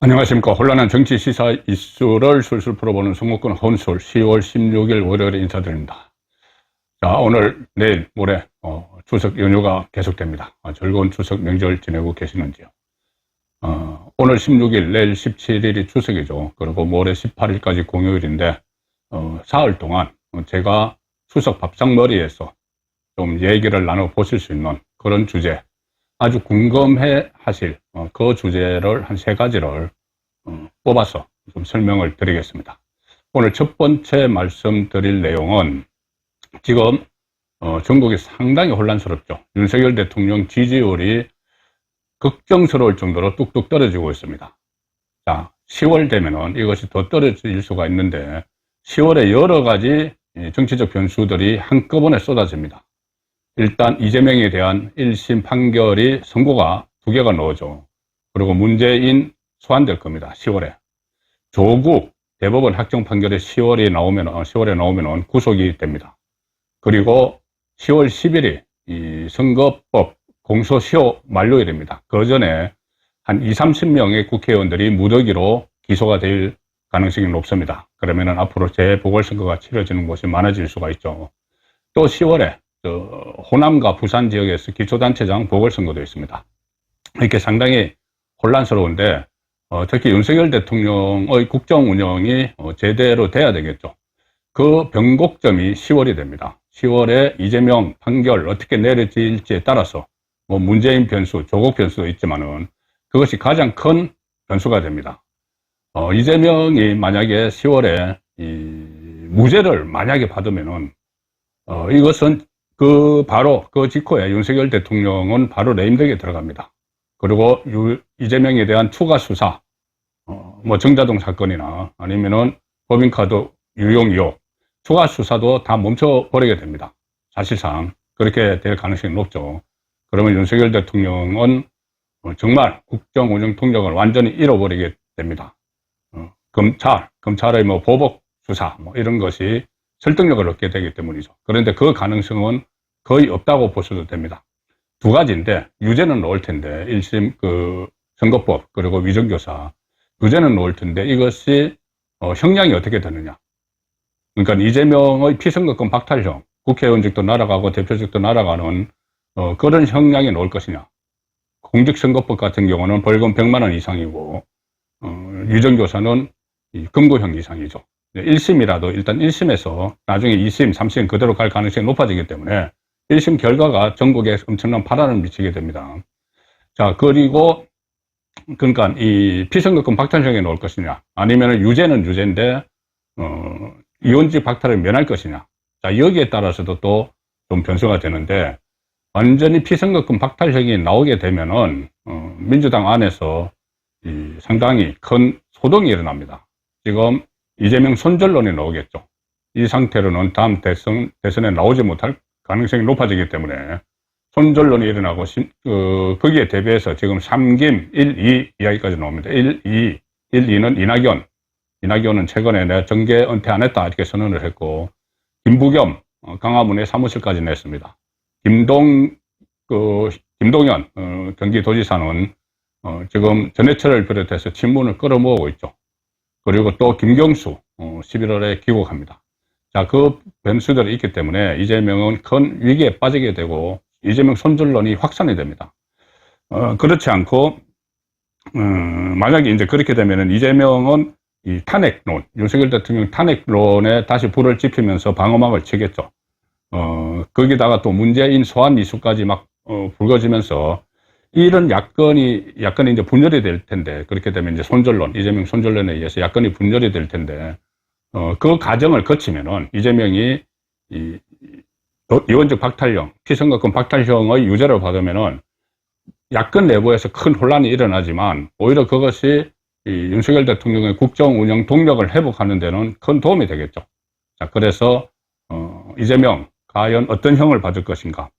안녕하십니까. 혼란한 정치 시사 이슈를 술술 풀어보는 송목근 혼술 10월 16일 월요일에 인사드립니다. 자, 오늘, 내일, 모레 추석 연휴가 계속됩니다. 즐거운 추석 명절 지내고 계시는지요? 오늘 16일, 내일 17일이 추석이죠. 그리고 모레 18일까지 공휴일인데 사흘 동안 제가 추석 밥상머리에서 좀 얘기를 나눠보실 수 있는 그런 주제, 아주 궁금해 하실 그 주제를 한 3가지를 뽑아서 좀 설명을 드리겠습니다. 오늘 첫 번째 말씀드릴 내용은 지금 전국이 상당히 혼란스럽죠. 윤석열 대통령 지지율이 걱정스러울 정도로 뚝뚝 떨어지고 있습니다. 자, 10월 되면은 이것이 더 떨어질 수가 있는데 10월에 여러 가지 정치적 변수들이 한꺼번에 쏟아집니다. 일단 이재명에 대한 1심 판결이 선고가 2개가 나오죠. 그리고 문재인 소환될 겁니다. 10월에. 조국 대법원 확정 판결이 10월에 나오면 구속이 됩니다. 그리고 10월 10일이 이 선거법 공소시효 만료일입니다. 그 전에 한 20-30명의 국회의원들이 무더기로 기소가 될 가능성이 높습니다. 그러면은 앞으로 재보궐선거가 치러지는 곳이 많아질 수가 있죠. 또 10월에 호남과 부산 지역에서 기초단체장 보궐선거도 있습니다. 이렇게 상당히 혼란스러운데 특히 윤석열 대통령의 국정 운영이 제대로 돼야 되겠죠. 그 변곡점이 10월이 됩니다. 10월에 이재명 판결 어떻게 내려질지에 따라서 문재인 변수, 조국 변수도 있지만은 그것이 가장 큰 변수가 됩니다. 이재명이 만약에 10월에 무죄를 만약에 받으면은 이것은 바로 그 직후에 윤석열 대통령은 바로 레임덕에 들어갑니다. 그리고 이재명에 대한 추가 수사, 정자동 사건이나 아니면은 법인카드 유용 의혹, 추가 수사도 다 멈춰버리게 됩니다. 사실상 그렇게 될 가능성이 높죠. 그러면 윤석열 대통령은 정말 국정 운영 통력을 완전히 잃어버리게 됩니다. 검찰의 보복 수사 이런 것이 설득력을 얻게 되기 때문이죠. 그런데 그 가능성은 거의 없다고 보셔도 됩니다. 2가지인데 유죄는 나올 텐데 1심 선거법 그리고 위정교사 유죄는 나올 텐데 이것이 형량이 어떻게 되느냐. 그러니까 이재명의 피선거권 박탈형, 국회의원직도 날아가고 대표직도 날아가는 그런 형량이 나올 것이냐. 공직선거법 같은 경우는 벌금 100만 원 이상이고 위정교사는 금고형 이상이죠. 1심이라도 일단 1심에서 나중에 2심, 3심 그대로 갈 가능성이 높아지기 때문에 1심 결과가 전국에 엄청난 파란을 미치게 됩니다. 자, 그리고 그러니까 이 피선거권 박탈형에 넣을 것이냐 아니면 유죄는 유죄인데 의원직 박탈을 면할 것이냐. 자, 여기에 따라서도 또 좀 변수가 되는데 완전히 피선거권 박탈형이 나오게 되면은 민주당 안에서 상당히 큰 소동이 일어납니다. 지금 이재명 손절론이 나오겠죠. 이 상태로는 다음 대선에 나오지 못할 가능성이 높아지기 때문에 손절론이 일어나고 거기에 대비해서 지금 3김 1, 2 이야기까지 나옵니다. 1, 2는 이낙연은 최근에 내가 정계 은퇴 안 했다 이렇게 선언을 했고 김부겸 강화문에 사무실까지 냈습니다. 김동연 경기도지사는 지금 전해철을 비롯해서 친문을 끌어모으고 있죠. 그리고 또 김경수 11월에 귀국합니다. 자, 그 변수들이 있기 때문에 이재명은 큰 위기에 빠지게 되고 이재명 손절론이 확산이 됩니다. 그렇지 않고 만약에 이제 그렇게 되면은 이재명은 이 탄핵론, 윤석열 대통령 탄핵론에 다시 불을 지피면서 방어막을 치겠죠. 거기다가 또 문재인 소환 이슈까지 막 불거지면서 이런 야권이 이제 분열이 될 텐데 그렇게 되면 이제 이재명 손절론에 의해서 야권이 분열이 될 텐데 그 과정을 거치면은 이재명이 의원직 박탈형, 피선거권 박탈형의 유죄를 받으면은 야권 내부에서 큰 혼란이 일어나지만 오히려 그것이 윤석열 대통령의 국정 운영 동력을 회복하는 데는 큰 도움이 되겠죠. 자, 그래서 이재명 과연 어떤 형을 받을 것인가?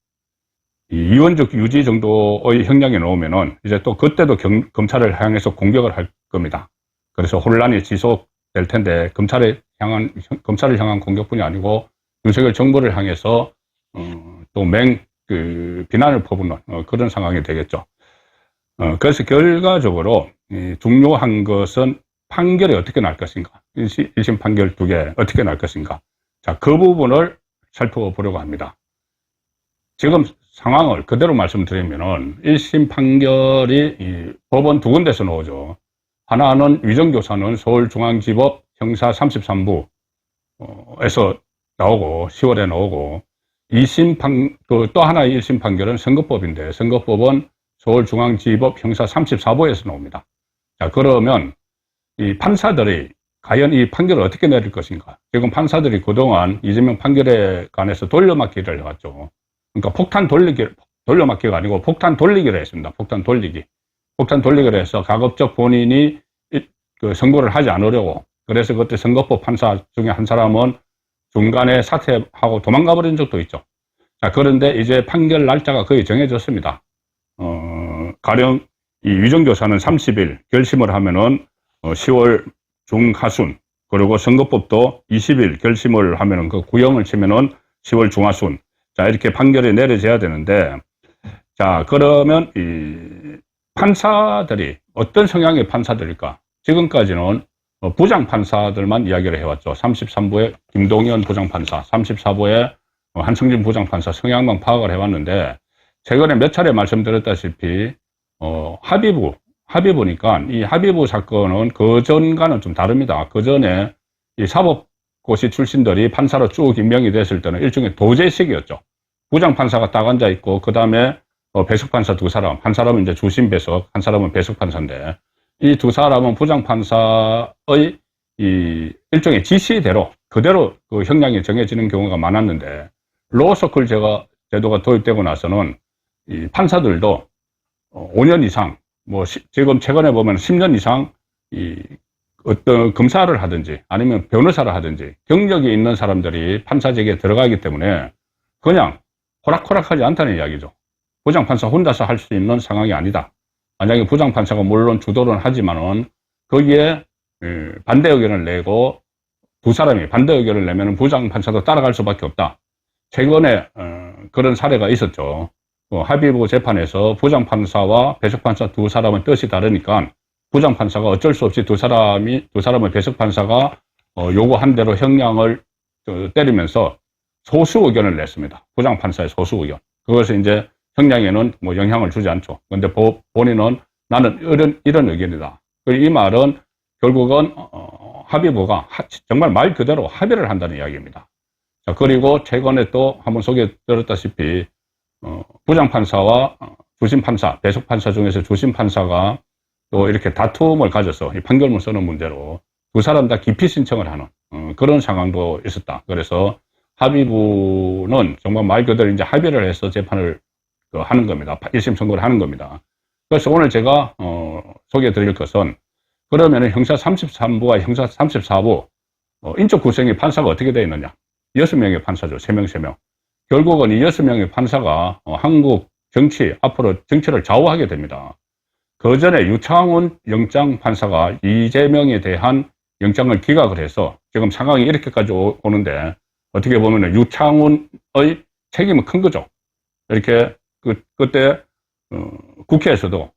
의원직 유지 정도의 형량이 나오면은 이제 또 그때도 검찰을 향해서 공격을 할 겁니다. 그래서 혼란이 지속될 텐데 검찰을 향한 공격뿐이 아니고 윤석열 정부를 향해서 또 비난을 퍼붓는 그런 상황이 되겠죠. 그래서 결과적으로 중요한 것은 판결이 어떻게 날 것인가, 1심 판결 2개 어떻게 날 것인가. 자, 그 부분을 살펴보려고 합니다. 지금 상황을 그대로 말씀드리면은 1심 판결이 법원 2군데서 나오죠. 하나는 위정교사는 서울중앙지법 형사 33부에서 나오고 10월에 나오고, 또 하나의 1심 판결은 선거법인데 선거법은 서울중앙지법 형사 34부에서 나옵니다. 자, 그러면 이 판사들이 과연 이 판결을 어떻게 내릴 것인가. 지금 판사들이 그동안 이재명 판결에 관해서 돌려막기를 해왔죠. 그러니까 돌려막기가 아니고 폭탄 돌리기를 했습니다. 폭탄 돌리기를 해서 가급적 본인이 그 선고를 하지 않으려고. 그래서 그때 선거법 판사 중에 한 사람은 중간에 사퇴하고 도망가 버린 적도 있죠. 자, 그런데 이제 판결 날짜가 거의 정해졌습니다. 가령 이 위정교사는 30일 결심을 하면은 10월 중하순, 그리고 선거법도 20일 결심을 하면은 그 구형을 치면은 10월 중하순. 자, 이렇게 판결이 내려져야 되는데, 자, 그러면 이 판사들이 어떤 성향의 판사들일까? 지금까지는 부장판사들만 이야기를 해왔죠. 33부의 김동연 부장판사, 34부의 한승진 부장판사 성향만 파악을 해왔는데, 최근에 몇 차례 말씀드렸다시피 합의부니까 이 합의부 사건은 그전과는 좀 다릅니다. 그전에 이 사법고시 출신들이 판사로 쭉 임명이 됐을 때는 일종의 도제식이었죠. 부장판사가 딱 앉아 있고, 그 다음에 배석판사 2사람, 한 사람은 이제 주심 배석, 한 사람은 배석판사인데, 이 2사람은 부장판사의 이 일종의 지시대로 그대로 그 형량이 정해지는 경우가 많았는데, 로서클 제도가 도입되고 나서는 이 판사들도 5년 이상, 지금 최근에 보면 10년 이상 이 어떤 검사를 하든지 아니면 변호사를 하든지 경력이 있는 사람들이 판사직에 들어가기 때문에 그냥 호락호락하지 않다는 이야기죠. 부장판사 혼자서 할 수 있는 상황이 아니다. 만약에 부장판사가 물론 주도는 하지만은 거기에 반대 의견을 내고 2사람이 반대 의견을 내면 부장판사도 따라갈 수밖에 없다. 최근에 그런 사례가 있었죠. 합의부 재판에서 부장판사와 배석판사 2사람의 뜻이 다르니까 부장판사가 어쩔 수 없이 2사람의 배석판사가 요구한 대로 형량을 때리면서 소수 의견을 냈습니다. 부장판사의 소수 의견. 그것을 이제 형량에는 영향을 주지 않죠. 근데 본인은 나는 이런 의견이다. 이 말은 결국은 합의부가 정말 말 그대로 합의를 한다는 이야기입니다. 자, 그리고 최근에 또 한번 소개드렸다시피 부장판사와 주심판사, 배석판사 중에서 주심판사가 또 이렇게 다툼을 가져서 이 판결문 쓰는 문제로 2사람 다 기피 신청을 하는 그런 상황도 있었다. 그래서 합의부는 정말 말 그대로 이제 합의를 해서 재판을 하는 겁니다. 1심 선고를 하는 겁니다. 그래서 오늘 제가 소개해 드릴 것은, 그러면 형사 33부와 형사 34부 인적 구성의 판사가 어떻게 되어 있느냐. 6명의 판사죠. 3명. 결국은 이 6명의 판사가 한국 정치, 앞으로 정치를 좌우하게 됩니다. 그 전에 유창훈 영장판사가 이재명에 대한 영장을 기각을 해서 지금 상황이 이렇게까지 오는데, 어떻게 보면 유창훈의 책임은 큰 거죠. 이렇게 그때 국회에서도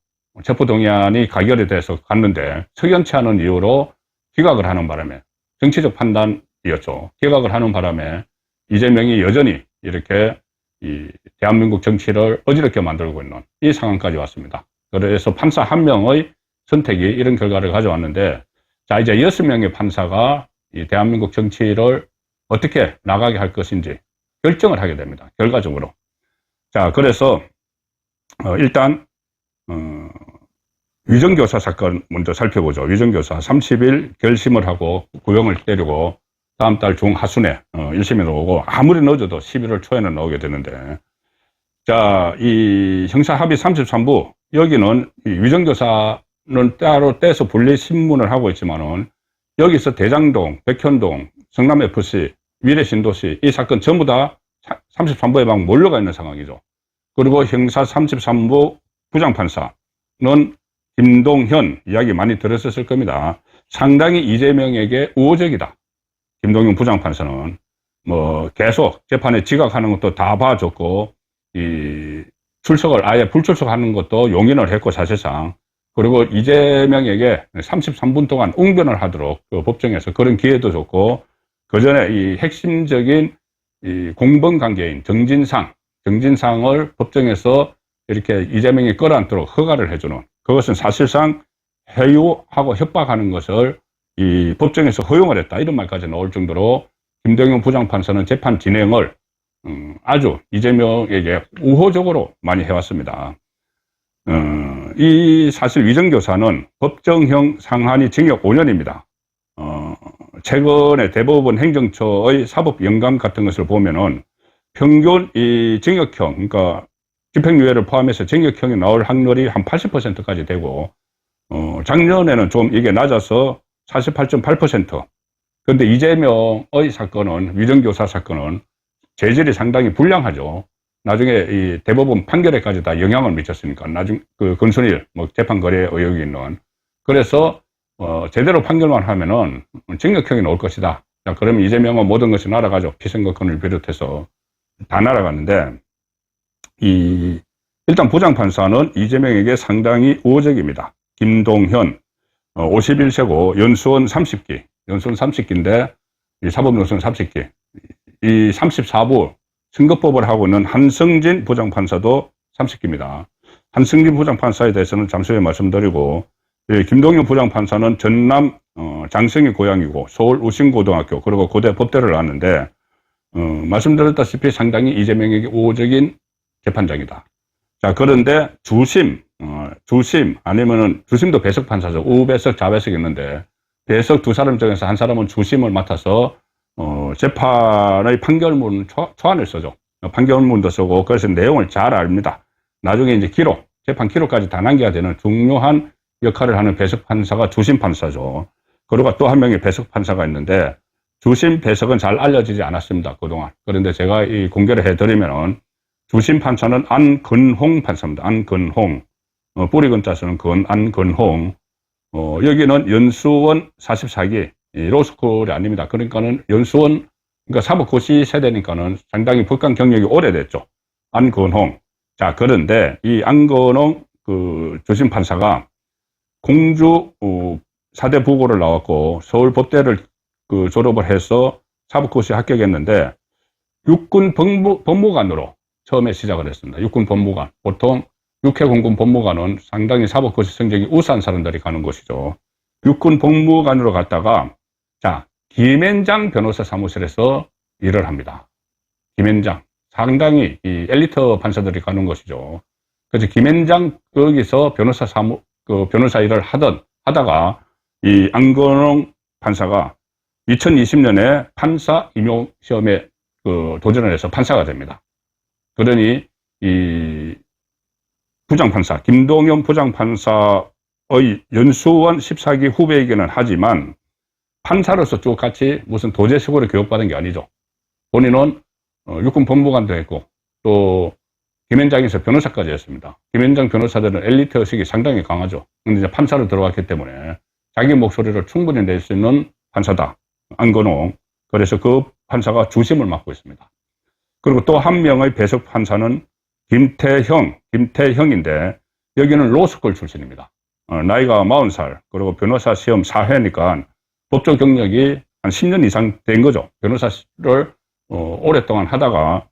체포동의안이 가결이 돼서 갔는데 석연치 않은 이유로 기각을 하는 바람에, 정치적 판단이었죠. 기각을 하는 바람에 이재명이 여전히 이렇게 이 대한민국 정치를 어지럽게 만들고 있는 이 상황까지 왔습니다. 그래서 판사 1명의 선택이 이런 결과를 가져왔는데, 자, 이제 6명의 판사가 이 대한민국 정치를 어떻게 나가게 할 것인지 결정을 하게 됩니다. 결과적으로. 자, 그래서 일단 위정교사 사건 먼저 살펴보죠. 위정교사 30일 결심을 하고 구형을 때리고 다음 달 중하순에 1심에 나오고, 아무리 늦어도 11월 초에는 나오게 되는데, 자, 이 형사합의 33부, 여기는 이 위정교사는 따로 떼서 분리 신문을 하고 있지만은, 여기서 대장동, 백현동, 성남FC, 미래신도시 이 사건 전부 다 33부에 막 몰려가 있는 상황이죠. 그리고 형사 33부 부장판사는 김동현, 이야기 많이 들었을 겁니다. 상당히 이재명에게 우호적이다. 김동현 부장판사는 계속 재판에 지각하는 것도 다 봐줬고, 이 출석을 아예 불출석하는 것도 용인을 했고 사실상 그리고 이재명에게 33분 동안 웅변을 하도록 그 법정에서 그런 기회도 줬고 그 전에 이 핵심적인 이 공범관계인 정진상을 법정에서 이렇게 이재명이 끌어안도록 허가를 해주는 그것은 사실상 해유하고 협박하는 것을 이 법정에서 허용을 했다 이런 말까지 나올 정도로 김동연 부장판사는 재판 진행을 아주 이재명에게 우호적으로 많이 해왔습니다. 이 사실 위정교사는 법정형 상한이 징역 5년입니다. 최근에 대법원 행정처의 사법 영감 같은 것을 보면은 평균 이 징역형, 그러니까 집행유예를 포함해서 징역형이 나올 확률이 한 80%까지 되고, 작년에는 좀 이게 낮아서 48.8%. 그런데 이재명의 사건은, 위정교사 사건은 재질이 상당히 불량하죠. 나중에 이 대법원 판결에까지 다 영향을 미쳤으니까, 그 건순일, 재판 거래 의혹이 있는. 그래서, 제대로 판결만 하면은 징역형이 나올 것이다. 자, 그러면 이재명은 모든 것이 날아가죠. 피선거권을 비롯해서 다 날아갔는데, 일단 부장판사는 이재명에게 상당히 우호적입니다. 김동현, 51세고, 연수원 30기, 연수원 30기인데, 이 사법연수원 30기, 이 34부 선거법을 하고 있는 한성진 부장판사도 30기입니다. 한성진 부장판사에 대해서는 잠시 후에 말씀드리고, 김동현 부장판사는 전남 장성이 고향이고 서울 우신고등학교 그리고 고대 법대를 나왔는데 말씀드렸다시피 상당히 이재명에게 우호적인 재판장이다. 자, 그런데 주심 아니면은 주심도 배석 판사죠. 우배석, 좌배석이 있는데 배석 두 사람 중에서 한 사람은 주심을 맡아서 재판의 판결문 초안을 써죠. 판결문도 쓰고 그래서 내용을 잘 압니다. 나중에 이제 재판 기록까지 다 남겨야 되는 중요한 역할을 하는 배석 판사가 주심 판사죠. 그리고 또 한 명의 배석 판사가 있는데 주심 배석은 잘 알려지지 않았습니다. 그동안. 그런데 제가 공개를 해드리면은 주심 판사는 안근홍 판사입니다. 안근홍. 뿌리 근자 쓰는 안근홍. 여기는 연수원 44기 로스쿨이 아닙니다. 그러니까는 연수원 그러니까 사법고시 세대니까는 상당히 법관 경력이 오래됐죠. 안근홍. 자, 그런데 이 안근홍 그 주심 판사가 공주 4대 부고를 나왔고 서울 법대를 졸업을 해서 사법고시 합격했는데 육군 법무관으로 처음에 시작을 했습니다. 육군 법무관. 보통 육해공군 법무관은 상당히 사법고시 성적이 우수한 사람들이 가는 곳이죠. 육군 법무관으로 갔다가 자, 김앤장 변호사 사무실에서 일을 합니다. 김앤장. 상당히 이 엘리트 판사들이 가는 곳이죠. 그래서 김앤장 거기서 변호사 일을 하다가 이 안건홍 판사가 2020년에 판사 임용 시험에 도전을 해서 판사가 됩니다. 그러니 이 부장판사 김동연 부장판사의 연수원 14기 후배이기는 하지만 판사로서 쭉 같이 무슨 도제식으로 교육받은 게 아니죠. 본인은 육군 법무관도 했고 또 김앤장에서 변호사까지 했습니다. 김앤장 변호사들은 엘리트 의식이 상당히 강하죠. 근데 이제 판사로 들어갔기 때문에 자기 목소리를 충분히 낼 수 있는 판사다. 안건홍. 그래서 그 판사가 주심을 맡고 있습니다. 그리고 또 한 명의 배석 판사는 김태형인데 여기는 로스쿨 출신입니다. 나이가 40살. 그리고 변호사 시험 4회니까 법조 경력이 한 10년 이상 된 거죠. 변호사를 오랫동안 하다가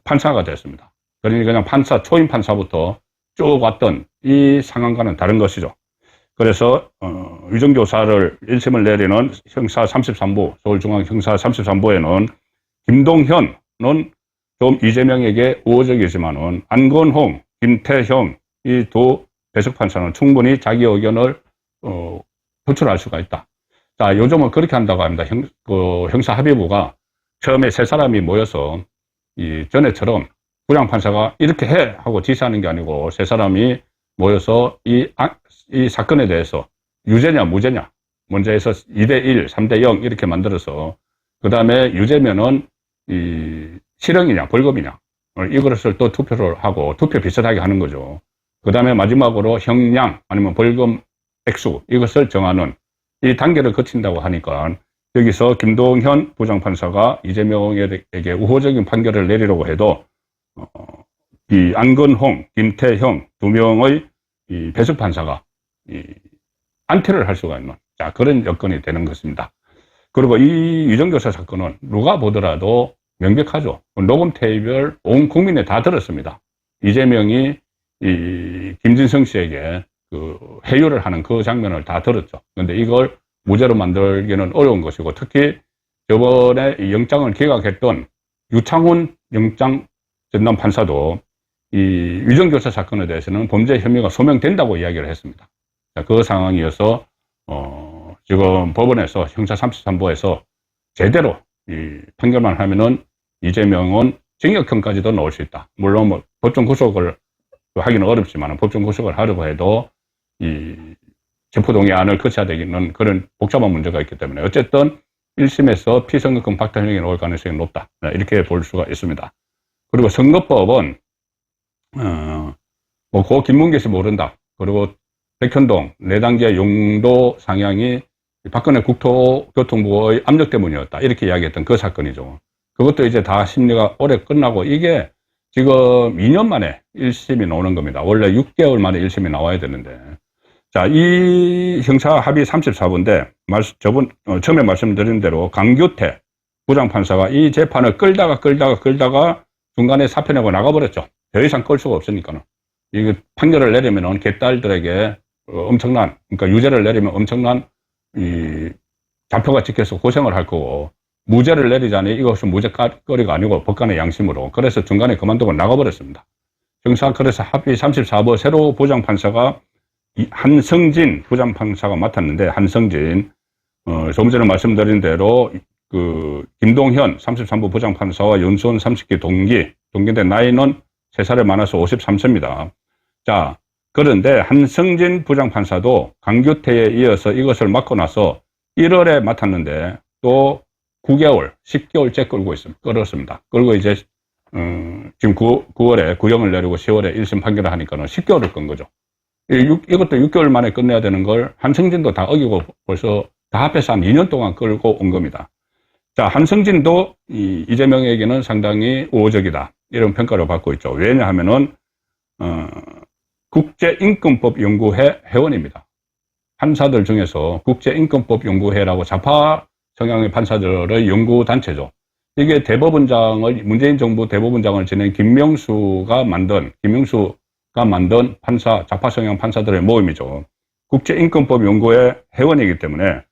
판사가 됐습니다. 그러니 그냥 초임 판사부터 쭉 왔던 이 상황과는 다른 것이죠. 그래서 위정교사를 1심을 내리는 형사 33부, 서울중앙 형사 33부에는 김동현은 좀 이재명에게 우호적이지만은 안건홍, 김태형 이 두 배석 판사는 충분히 자기 의견을 표출할 수가 있다. 자, 요즘은 그렇게 한다고 합니다. 형사 합의부가 처음에 세 사람이 모여서 전에처럼 부장판사가 이렇게 해 하고 지시하는 게 아니고 세 사람이 모여서 이 사건에 대해서 유죄냐 무죄냐 먼저 해서 2대1, 3대0 이렇게 만들어서 그 다음에 유죄면은 실형이냐 벌금이냐 이것을 또 투표를 하고 투표 비슷하게 하는 거죠. 그 다음에 마지막으로 형량 아니면 벌금 액수 이것을 정하는 이 단계를 거친다고 하니까 여기서 김동현 부장판사가 이재명에게 우호적인 판결을 내리려고 해도 이 안건홍, 김태형 두 명의 이 배석 판사가 이 안퇴를 할 수가 있는 자, 그런 여건이 되는 것입니다. 그리고 이 유정교사 사건은 누가 보더라도 명백하죠. 녹음 테이프를 온 국민이 다 들었습니다. 이재명이 이 김진성 씨에게 그 회유를 하는 그 장면을 다 들었죠. 그런데 이걸 무죄로 만들기는 어려운 것이고, 특히 저번에 영장을 기각했던 유창훈 영장 전담 판사도 이 유정교사 사건에 대해서는 범죄 혐의가 소명된다고 이야기를 했습니다. 자, 그 상황이어서 지금 법원에서 형사 33부에서 제대로 이 판결만 하면은 이재명은 징역형까지도 넣을 수 있다. 물론 뭐 법정 구속을 하기는 어렵지만 법정 구속을 하려고 해도 이 체포동의안을 거쳐야 되는 그런 복잡한 문제가 있기 때문에 어쨌든 1심에서 피선거권 박탈형이 나올 가능성이 높다. 이렇게 볼 수가 있습니다. 그리고 선거법은 뭐 고 김문계 씨 모른다. 그리고 백현동 4단계 용도 상향이 박근혜 국토교통부의 압력 때문이었다. 이렇게 이야기했던 그 사건이죠. 그것도 이제 다 심리가 오래 끝나고 이게 지금 2년 만에 1심이 나오는 겁니다. 원래 6개월 만에 1심이 나와야 되는데. 자, 이 형사 합의 34부인데, 처음에 말씀드린 대로 강규태 부장판사가 이 재판을 끌다가 중간에 사표내고 나가버렸죠. 더 이상 끌 수가 없으니까는. 이게 판결을 내리면은 개딸들에게 엄청난, 그러니까 유죄를 내리면 엄청난 이 자표가 찍혀서 고생을 할 거고, 무죄를 내리자니 이것은 무죄거리가 아니고 법관의 양심으로. 그래서 중간에 그만두고 나가버렸습니다. 형사 그래서 합의 34부 새로 부장판사가 한성진 부장판사가 맡았는데, 한성진, 조금 전에 말씀드린 대로 그 김동현 33부 부장판사와 연수원 30기 동기인데 나이는 3살에 많아서 53세입니다. 자, 그런데 한성진 부장판사도 강규태에 이어서 이것을 맡고 나서 1월에 맡았는데 또 9개월, 10개월째 끌었습니다. 그리고 이제 지금 9월에 구형을 내리고 10월에 1심 판결을 하니까는 10개월을 끈 거죠. 이것도 6개월 만에 끝내야 되는 걸 한성진도 다 어기고 벌써 다 합해서 한 2년 동안 끌고 온 겁니다. 자, 한성진도 이재명에게는 상당히 우호적이다. 이런 평가를 받고 있죠. 왜냐하면은, 국제인권법연구회 회원입니다. 판사들 중에서 국제인권법연구회라고 좌파 성향의 판사들의 연구단체죠. 이게 문재인 정부 대법원장을 지낸 김명수가 만든 좌파 성향 판사들의 모임이죠. 국제인권법연구회 회원이기 때문에,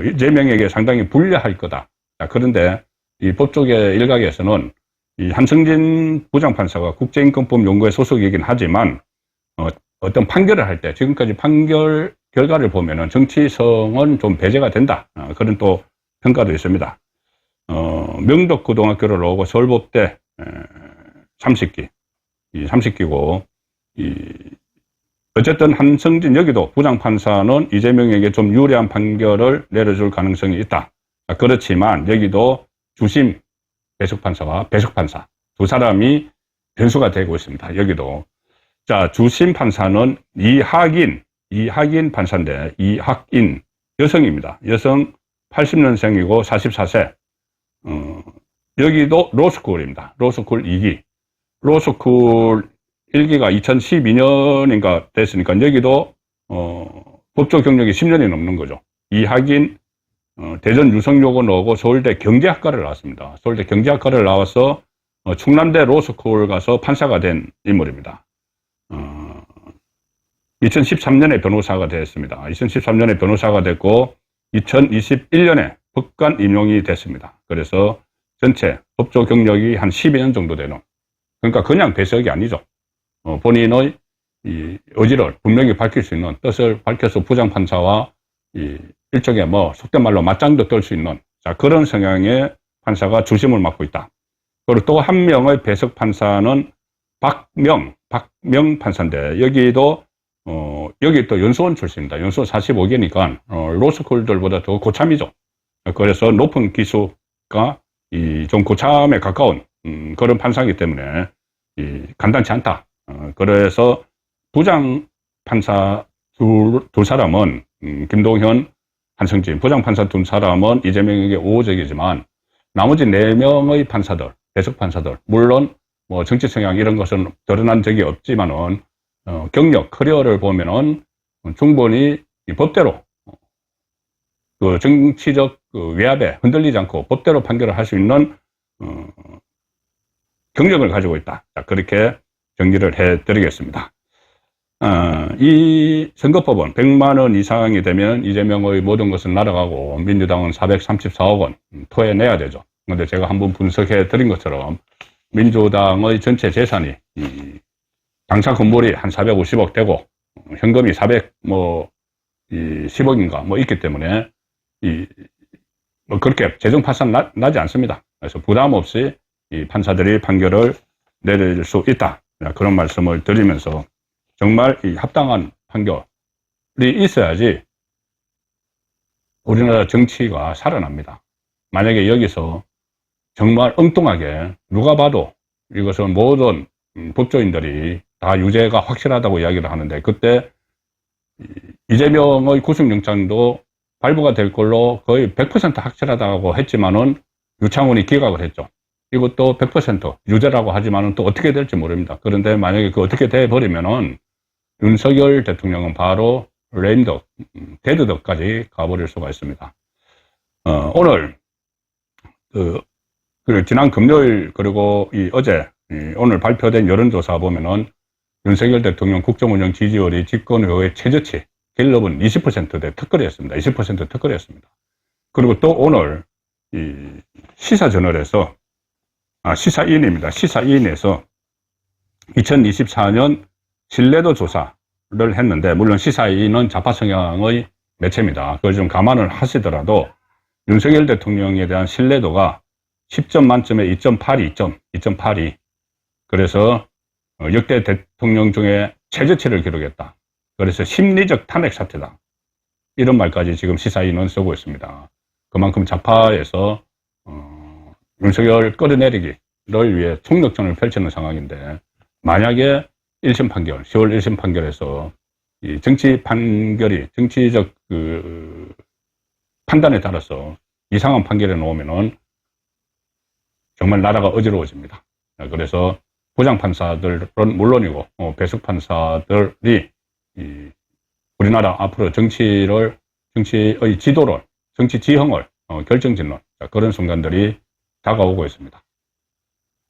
이재명에게 상당히 불리할 거다. 자, 그런데 이 법조계 일각에서는 이 한성진 부장판사가 국제인권법연구회 소속이긴 하지만, 어떤 판결을 할 때, 지금까지 판결 결과를 보면은 정치성은 좀 배제가 된다. 그런 또 평가도 있습니다. 명덕고등학교를 나오고 서울법대 30기고, 어쨌든 한성진 여기도 부장판사는 이재명에게 좀 유리한 판결을 내려줄 가능성이 있다. 그렇지만 여기도 주심 배석판사와 배석판사 두 사람이 변수가 되고 있습니다. 여기도. 자, 주심 판사는 이학인 판사인데, 이학인 여성입니다. 여성 80년생이고 44세. 여기도 로스쿨입니다. 로스쿨 2기. 로스쿨 1기가 2012년인가 됐으니까 여기도 법조 경력이 10년이 넘는 거죠. 이학인 대전 유성여고 나오고 서울대 경제학과를 나왔습니다. 서울대 경제학과를 나와서 충남대 로스쿨 가서 판사가 된 인물입니다. 2013년에 변호사가 됐습니다. 2013년에 변호사가 됐고 2021년에 법관 임용이 됐습니다. 그래서 전체 법조 경력이 한 12년 정도 되는, 그러니까 그냥 배석이 아니죠. 본인의 이 의지를 분명히 밝힐 수 있는, 뜻을 밝혀서 부장판사와 일종의 속된 말로 맞짱도 떨 수 있는, 자, 그런 성향의 판사가 주심을 맡고 있다. 그리고 또 한 명의 배석 판사는 박명 판사인데, 여기도 연수원 출신입니다. 연수원 45개니까, 로스쿨들보다 더 고참이죠. 그래서 높은 기수가 좀 고참에 가까운, 그런 판사이기 때문에, 간단치 않다. 그래서 부장 판사 두 사람은, 김동현, 한성진, 부장판사 두 사람은 이재명에게 우호적이지만, 나머지 4명의 판사들, 배석 판사들, 물론 뭐 정치 성향 이런 것은 드러난 적이 없지만은 경력, 커리어를 보면은 충분히 이 법대로 그 정치적 그 외압에 흔들리지 않고 법대로 판결을 할 수 있는 경력을 가지고 있다. 자, 그렇게 정리를 해드리겠습니다. 이 선거법은 100만 원 이상이 되면 이재명의 모든 것은 날아가고 민주당은 434억 원 토해내야 되죠. 근데 제가 한번 분석해 드린 것처럼 민주당의 전체 재산이 당사 건물이 한 450억 되고 현금이 10억인가 뭐 있기 때문에 뭐 그렇게 재정 파산 나지 않습니다. 그래서 부담 없이 이 판사들이 판결을 내릴 수 있다. 그런 말씀을 드리면서 정말 이 합당한 판결이 있어야지 우리나라 정치가 살아납니다. 만약에 여기서 정말 엉뚱하게 누가 봐도 이것은 모든 법조인들이 다 유죄가 확실하다고 이야기를 하는데 그때 이재명의 구속영장도 발부가 될 걸로 거의 100% 확실하다고 했지만은 유창훈이 기각을 했죠. 이것도 100% 유죄라고 하지만은 또 어떻게 될지 모릅니다. 그런데 만약에 그 어떻게 돼 버리면은 윤석열 대통령은 바로 레임덕, 데드덕까지 가버릴 수가 있습니다. 오늘 지난 금요일 그리고 어제 오늘 발표된 여론조사 보면은 윤석열 대통령 국정운영 지지율이 집권 후의 최저치 갤럽은 20%대 턱걸이였습니다. 20% 턱걸이였습니다. 그리고 또 오늘 시사저널에서 시사인입니다. 시사인에서 2024년 신뢰도 조사를 했는데 물론 시사인은 좌파 성향의 매체입니다. 그걸 좀 감안을 하시더라도 윤석열 대통령에 대한 신뢰도가 10점 만점에 2.82. 그래서 역대 대통령 중에 최저치를 기록했다. 그래서 심리적 탄핵 사태다. 이런 말까지 지금 시사인은 쓰고 있습니다. 그만큼 좌파에서 윤석열 끌어내리기를 위해 총력전을 펼치는 상황인데 만약에 1심 판결, 10월 1심 판결에서 이 정치 판결이 정치적 판단에 따라서 이상한 판결에 놓으면은 정말 나라가 어지러워집니다. 그래서 부장판사들은 물론이고 배석 판사들이 우리나라 앞으로 정치의 지도를, 정치 지형을 결정짓는 그런 순간들이 다가오고 있습니다.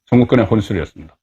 송국근의 혼술이었습니다.